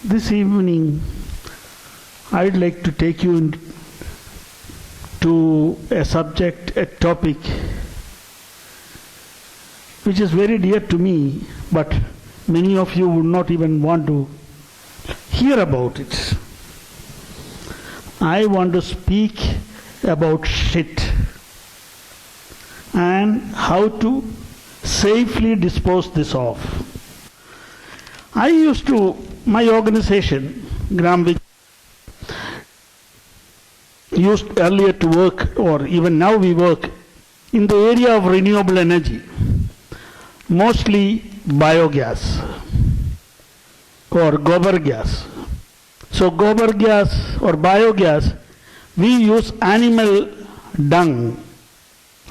This evening, I'd like to take you to a subject, a topic, which is very dear to me, but many of you would not even want to hear about it. I want to speak about shit and how to safely dispose this off. My organization, Gram Vikas, used earlier to work, or even now we work, in the area of renewable energy, mostly biogas or gobar gas. So gobar gas or biogas, we use animal dung,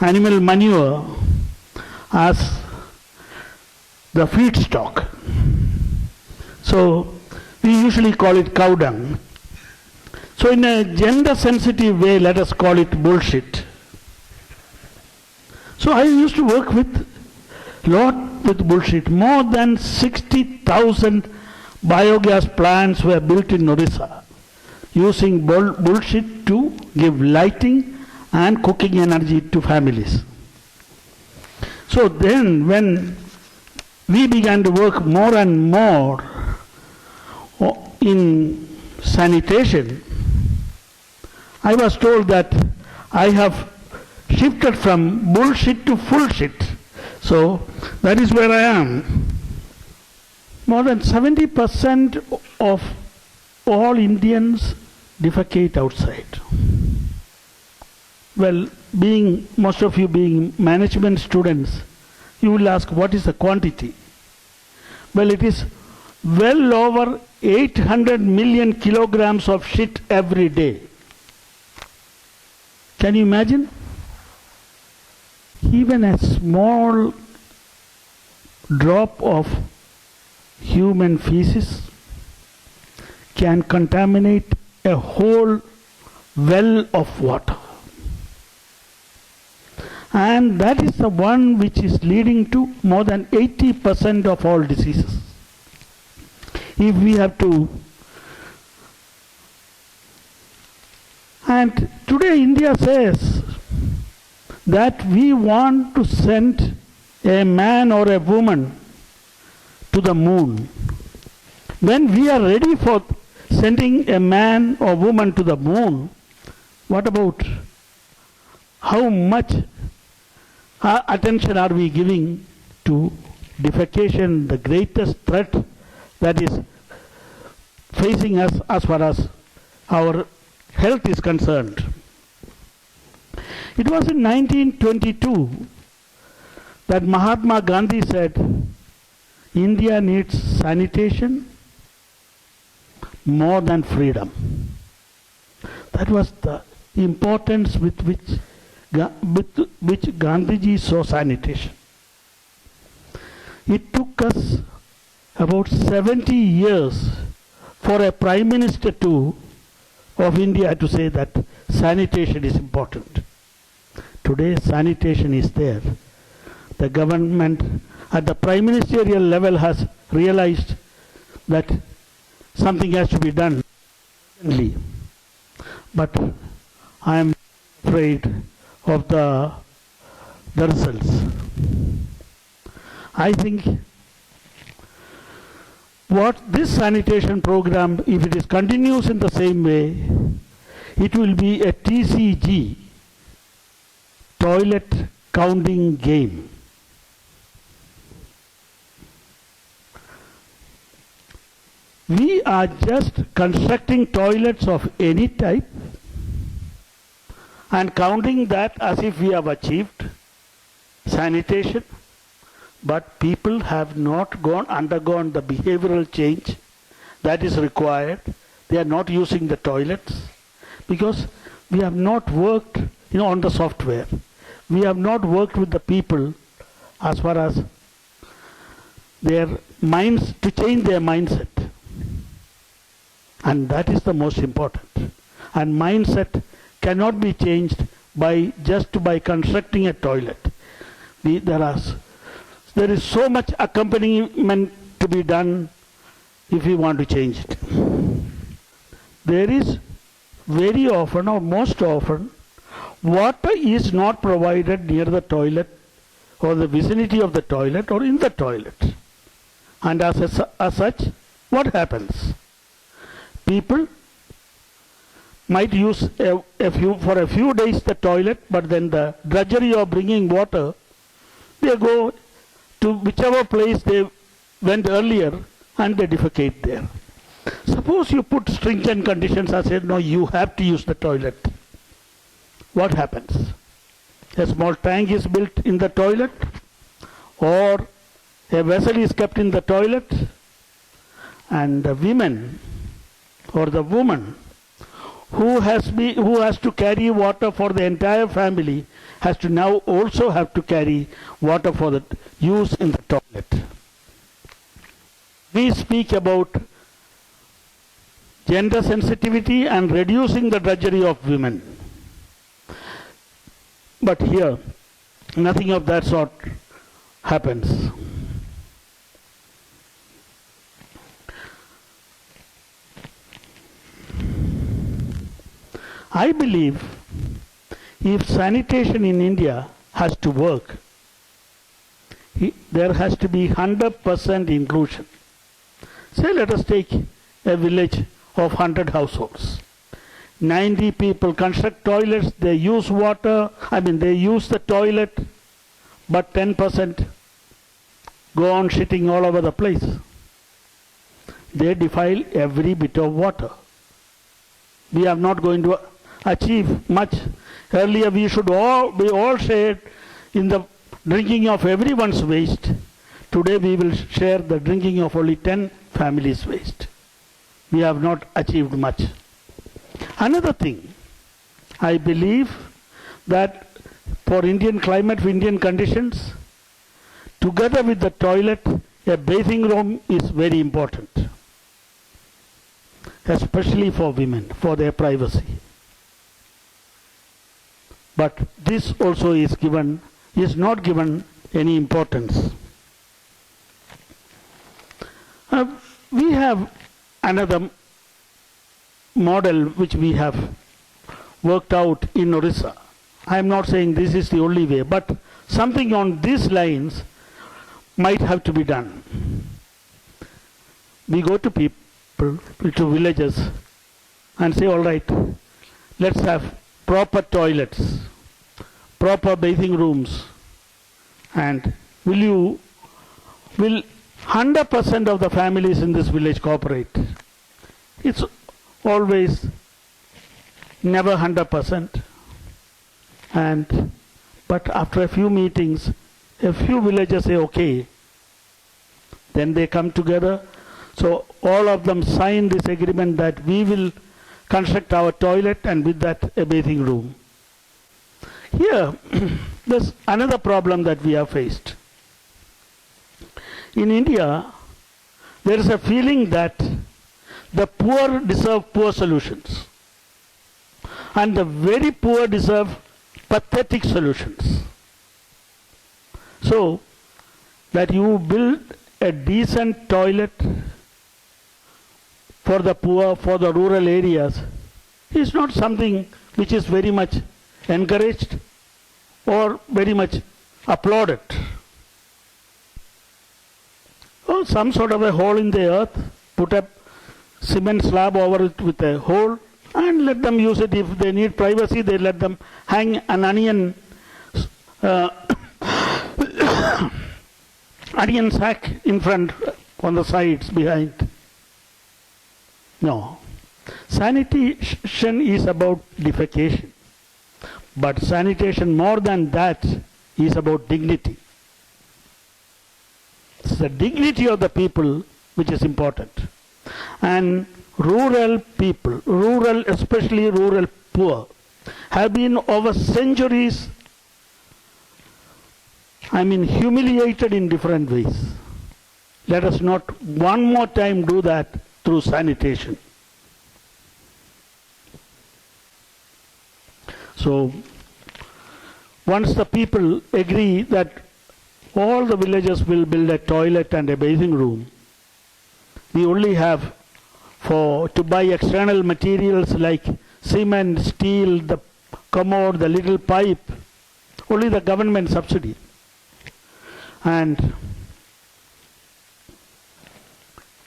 animal manure as the feedstock. So we usually call it cow dung. So in a gender sensitive way, let us call it bullshit. So I used to work with bullshit. More than 60,000 biogas plants were built in Odisha using bullshit to give lighting and cooking energy to families. So then when we began to work more and more in sanitation, I was told that I have shifted from bullshit to full shit. So that is where I am. More than 70% of all Indians defecate outside. Well, most of you being management students, you will ask, what is the quantity? Well, it is well over 800 million kilograms of shit every day. Can you imagine? Even a small drop of human feces can contaminate a whole well of water. And that is the one which is leading to more than 80% of all diseases. If we have to. And today India says that we want to send a man or a woman to the moon. When we are ready for sending a man or woman to the moon, what about how much attention are we giving to defecation, the greatest threat that is facing us as far as our health is concerned? It was in 1922 that Mahatma Gandhi said, India needs sanitation more than freedom. That was the importance with which Gandhiji saw sanitation. It took us about 70 years for a Prime Minister of India to say that sanitation is important. Today sanitation is there. The government at the prime ministerial level has realized that something has to be done. But I am afraid of the results. I think what this sanitation program, if it is continues in the same way, it will be a TCG, toilet counting game. We are just constructing toilets of any type and counting that as if we have achieved sanitation, but people have not undergone the behavioral change that is required. They are not using the toilets because we have not worked on the software. We have not worked with the people as far as their minds, to change their mindset. And that is the most important. And mindset cannot be changed by constructing a toilet. There is so much accompaniment to be done if we want to change it. There is very often or most often water is not provided near the toilet or the vicinity of the toilet or in the toilet. And as such, what happens? People might use for a few days the toilet, but then the drudgery of bringing water, they go to whichever place they went earlier and they defecate there. Suppose you put stringent conditions and say, no, you have to use the toilet. What happens? A small tank is built in the toilet, or a vessel is kept in the toilet, and the women or the woman who has to carry water for the entire family has to now also have to carry water for the use in the toilet. We speak about gender sensitivity and reducing the drudgery of women. But here, nothing of that sort happens. I believe if sanitation in India has to work, there has to be 100% inclusion. Say, let us take a village of 100 households. 90 people construct toilets, they use water, they use the toilet, but 10% go on shitting all over the place. They defile every bit of water. We are not going to achieve much. Earlier we should be all shared in the drinking of everyone's waste. Today we will share the drinking of only 10 families' waste. We have not achieved much. Another thing, I believe that for Indian climate, for Indian conditions, together with the toilet, a bathing room is very important, especially for women, for their privacy. But this also is not given any importance. We have another model which we have worked out in Odisha. I am not saying this is the only way, but something on these lines might have to be done. We go to people, to villages, and say, all right, let's have proper toilets, proper bathing rooms, and will 100% of the families in this village cooperate? It's always never 100%. But after a few meetings, a few villagers say, okay, then they come together. So all of them sign this agreement that we will construct our toilet and with that a bathing room. Here, there's another problem that we have faced. In India, there is a feeling that the poor deserve poor solutions and the very poor deserve pathetic solutions. So, that you build a decent toilet for the poor, for the rural areas, is not something which is very much encouraged or very much applauded. Or some sort of a hole in the earth, put a cement slab over it with a hole, and let them use it. If they need privacy, they let them hang an onion onion sack in front, on the sides, behind. No. Sanitation is about defecation. But sanitation, more than that, is about dignity. It's the dignity of the people which is important. And rural people, especially rural poor, have been over centuries, humiliated in different ways. Let us not one more time do that through sanitation. So, once the people agree that all the villages will build a toilet and a bathing room, we only have to buy external materials like cement, steel, the commode, the little pipe, only the government subsidy. And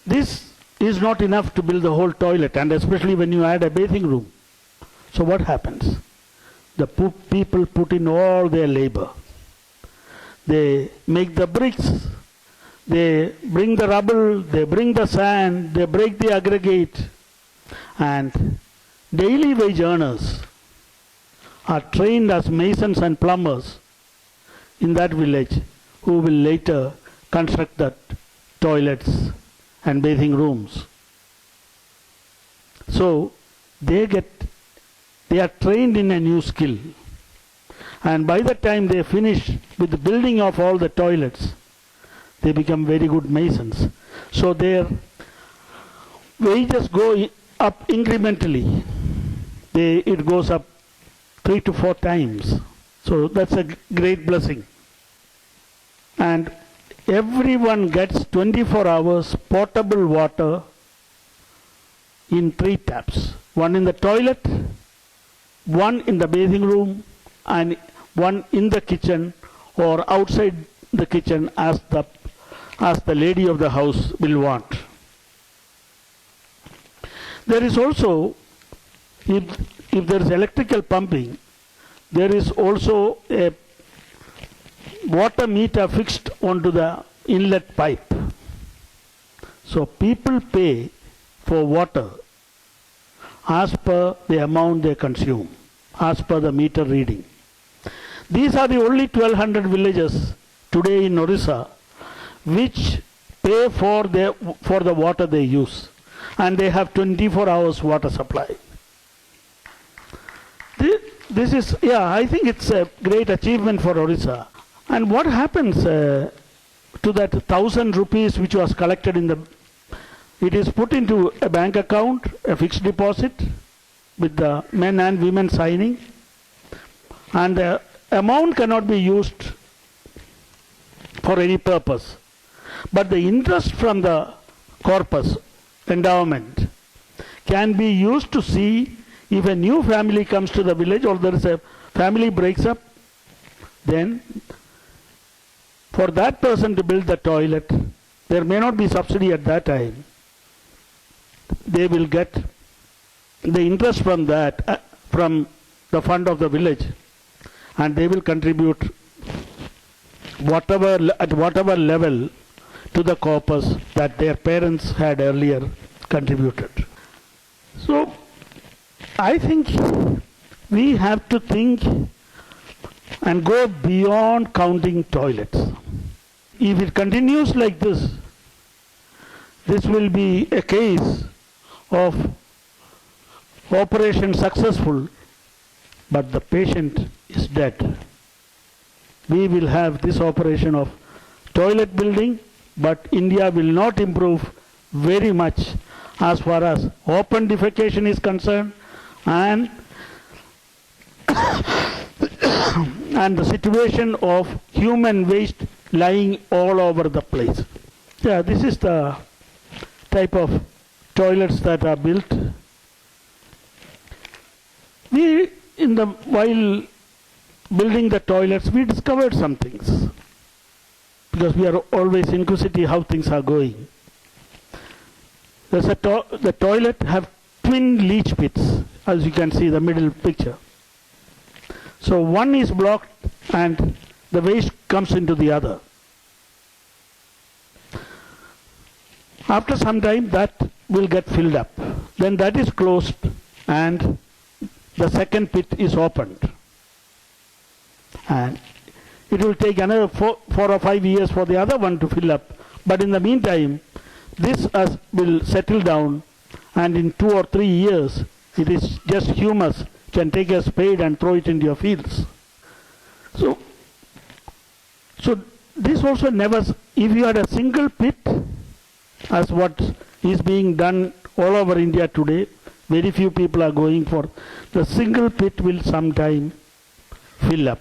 this is not enough to build the whole toilet, and especially when you add a bathing room. So what happens? The people put in all their labor. They make the bricks, they bring the rubble, they bring the sand, they break the aggregate, and daily wage earners are trained as masons and plumbers in that village, who will later construct the toilets and bathing rooms. So they are trained in a new skill, and by the time they finish with the building of all the toilets, they become very good masons. So their wages go up incrementally. It goes up 3 to 4 times. So that's a great blessing. And everyone gets 24 hours potable water in 3 taps. One in the toilet, one in the bathing room, and one in the kitchen or outside the kitchen as the lady of the house will want. There is also, if there is electrical pumping, there is also a water meter fixed onto the inlet pipe. So people pay for water as per the amount they consume, as per the meter reading. These are the only 1200 villages today in Odisha which pay for the water they use, and they have 24 hours water supply. This is, I think it's a great achievement for Odisha. And what happens to that 1,000 rupees which was collected it is put into a bank account, a fixed deposit, with the men and women signing, and the amount cannot be used for any purpose. But the interest from the corpus, endowment, can be used to see if a new family comes to the village or there is a family breaks up, then for that person to build the toilet, there may not be subsidy at that time. They will get the interest from that, from the fund of the village, and they will contribute at whatever level to the corpus that their parents had earlier contributed. So I think we have to think and go beyond counting toilets. If it continues like this will be a case of operation successful, but the patient is dead. We will have this operation of toilet building, but India will not improve very much as far as open defecation is concerned, and and the situation of human waste lying all over the place. This is the type of toilets that are built. While building the toilets, we discovered some things, because we are always inquisitive how things are going. The toilet have twin leach pits, as you can see the middle picture. So one is blocked and the waste comes into the other. After some time that will get filled up. Then that is closed and the second pit is opened. And it will take another 4 or 5 years for the other one to fill up. But in the meantime, this will settle down, and in 2 or 3 years, it is just humus. You can take a spade and throw it into your fields. So this also never, if you had a single pit, as what is being done all over India today, very few people are going for, the single pit will sometime fill up.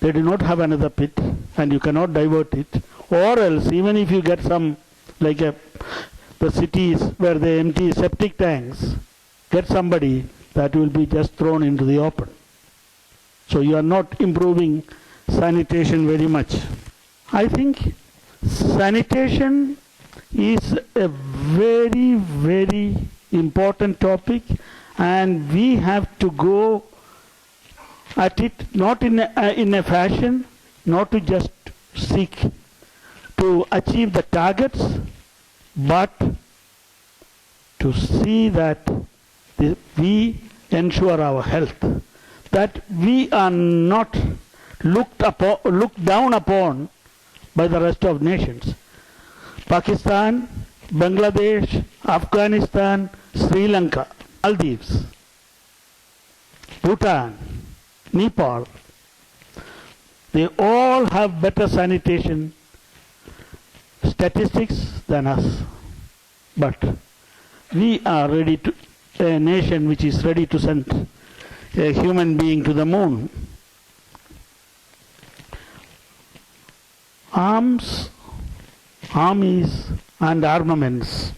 They do not have another pit and you cannot divert it, or else even if you get some like the cities where they empty septic tanks, get somebody that will be just thrown into the open. So you are not improving sanitation very much. I think sanitation is a very, very important topic, and we have to go at it not in a fashion, not to just seek to achieve the targets, but to see that we ensure our health, that we are not looked down upon by the rest of nations. Pakistan, Bangladesh, Afghanistan, Sri Lanka, Maldives, Bhutan, Nepal, they all have better sanitation statistics than us. But we are ready to, a nation which is ready to send a human being to the moon. Arms, armies and armaments,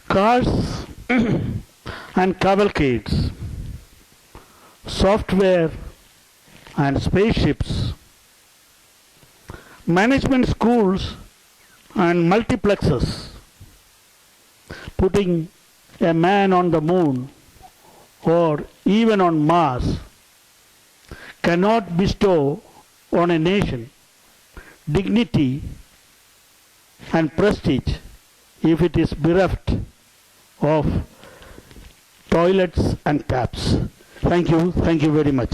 cars and cavalcades, software and spaceships, management schools and multiplexes, putting a man on the moon or even on Mars cannot bestow on a nation dignity and prestige if it is bereft of toilets and taps. Thank you very much.